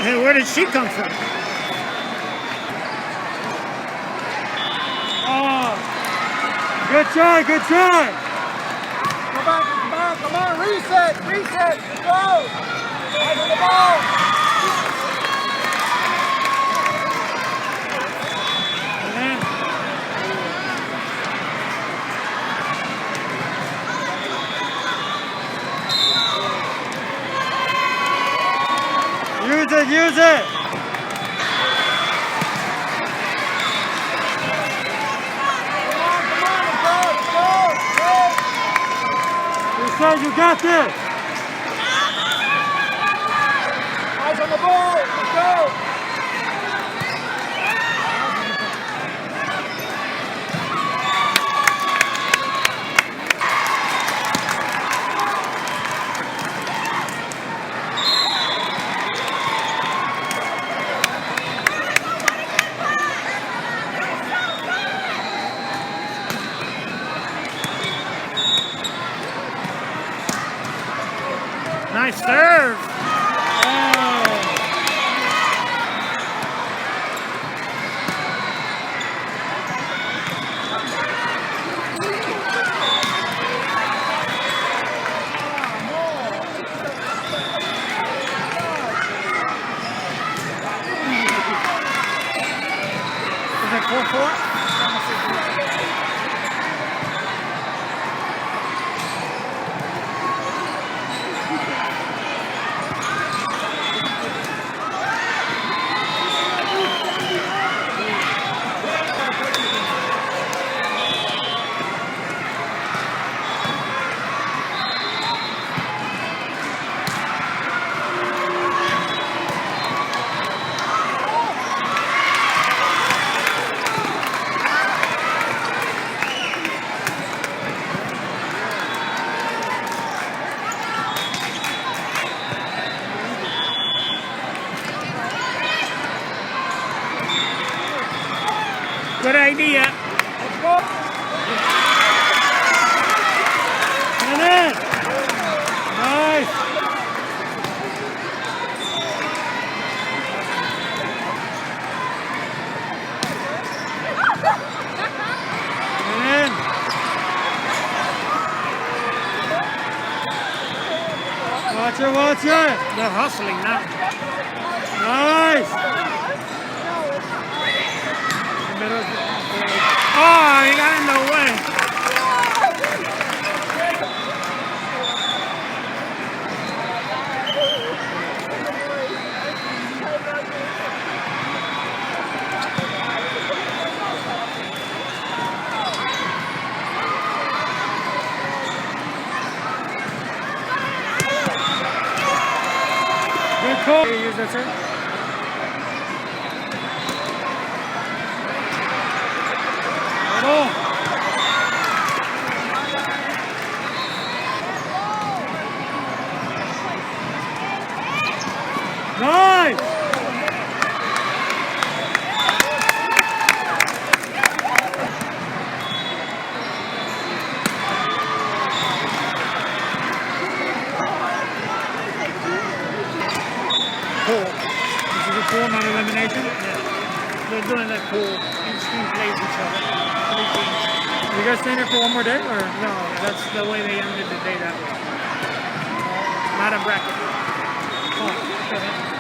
Hey, where did she come from? Oh, good try, good try. Come on, reset, go. Eyes on the ball. Use it. You got this. Eyes on the ball. Let's go. Nice serve. Is it 4-4? Good idea. Let's go. Come in. Nice. Come in. Watch it. They're hustling now. Nice. Oh, he got in the way. Good call. Use that, sir. Nice! Pool. This is a pool, not elimination? Yeah. They're doing that pool. Each team plays each other. 3 teams. You guys staying here for one more day? Or no, that's the way they ended the day that way. Not a bracket. Oh, okay.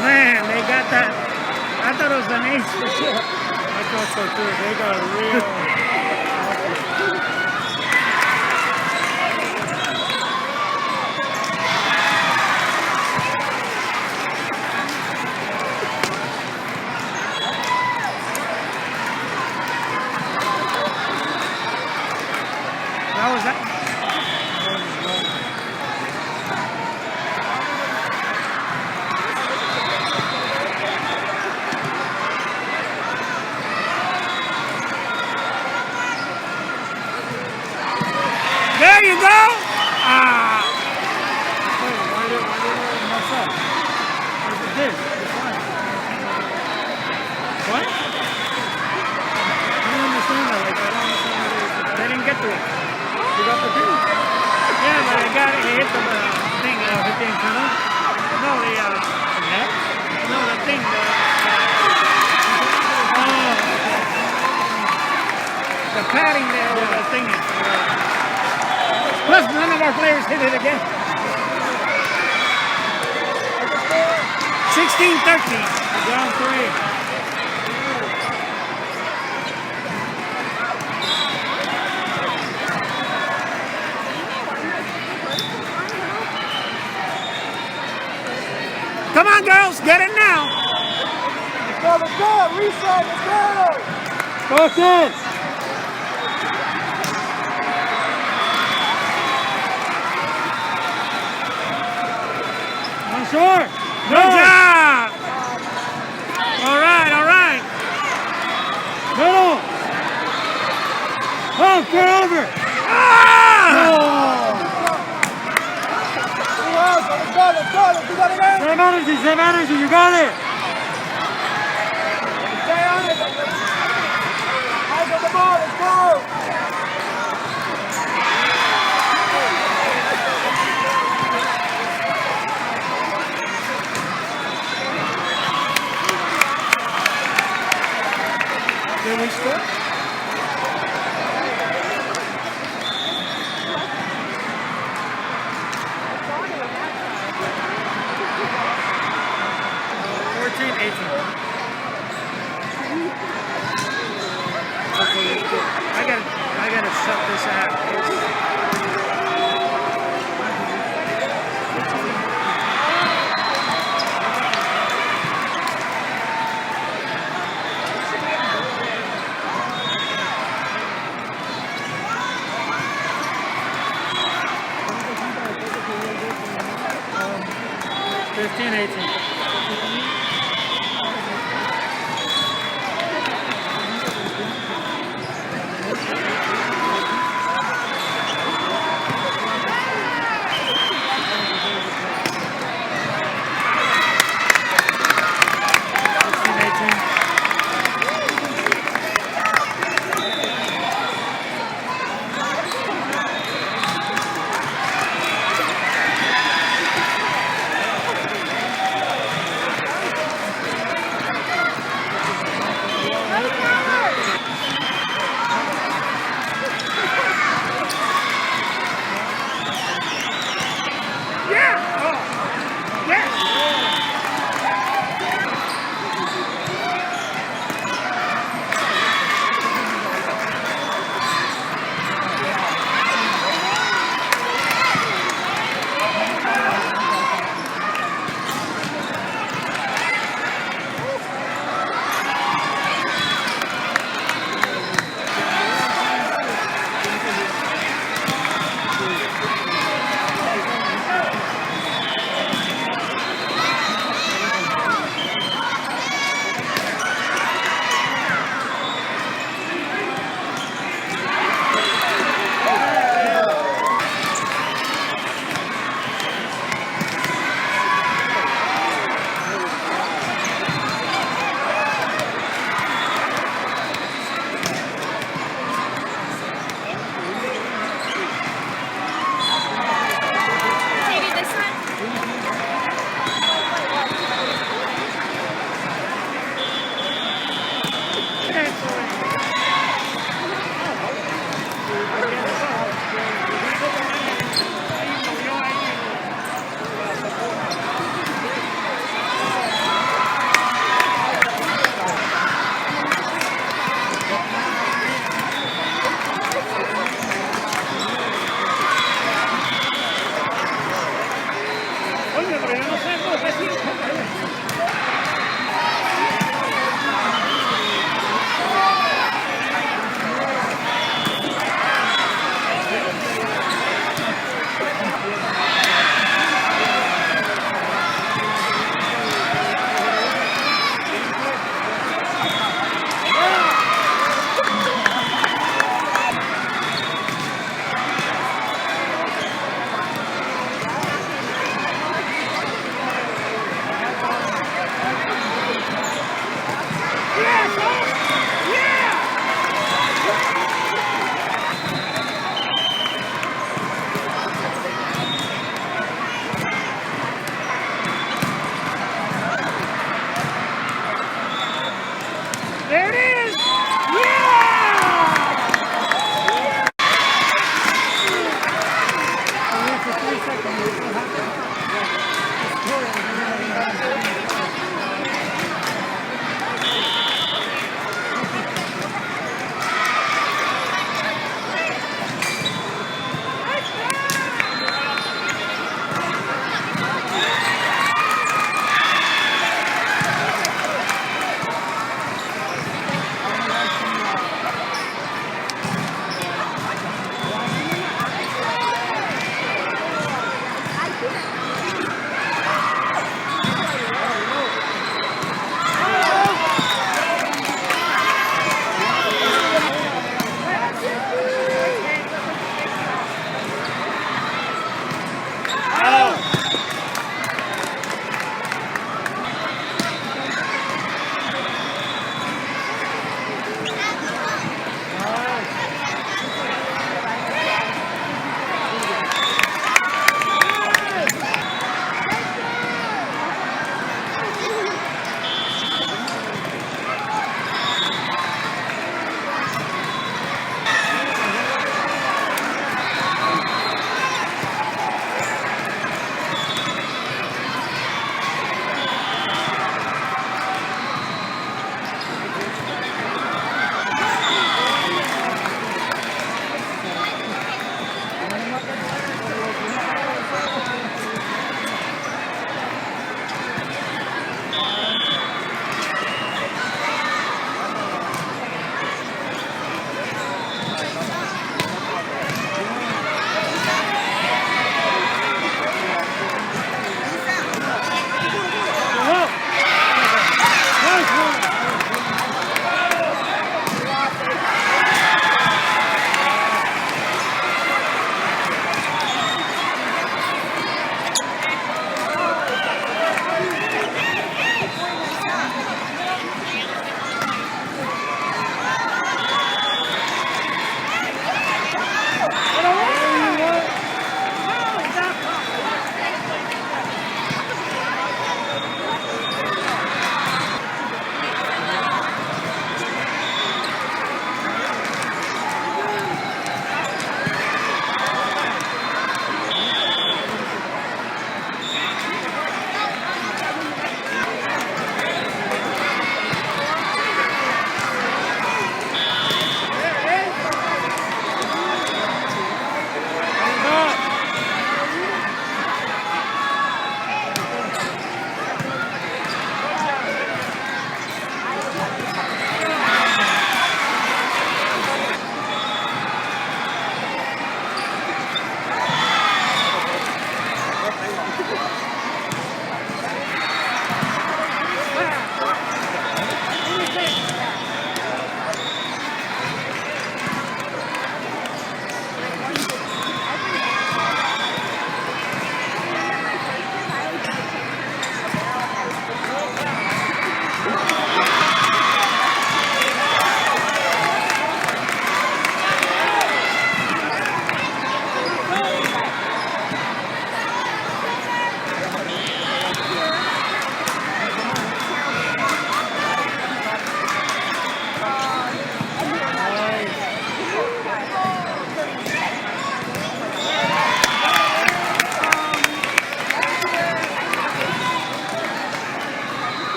Man, they got that. I thought it was an ace for sure. I thought so too. They got a real. How was that? There you go! Ah! Why did it mess up? It did. It's fine. What? I don't understand that. Like, I don't understand what it is. They didn't get to it. You got the thing. Yeah, but I got it. It hit the thing. Hit the antenna. No, the net? No, the thing. The padding there with the thing. Plus, none of our players hit it again. 16-13. Down 3. Come on, girls, get it now. Let's go. Reset. Let's go. That's it. On shore. Good job. All right, all right. Middle. Oh, get over. Ah! Let's go. Let's do that again. Same energy, you got it. Stay on it. Eyes on the ball. Let's go. Did we score? I gotta shut this out. Fifteen, 18. There it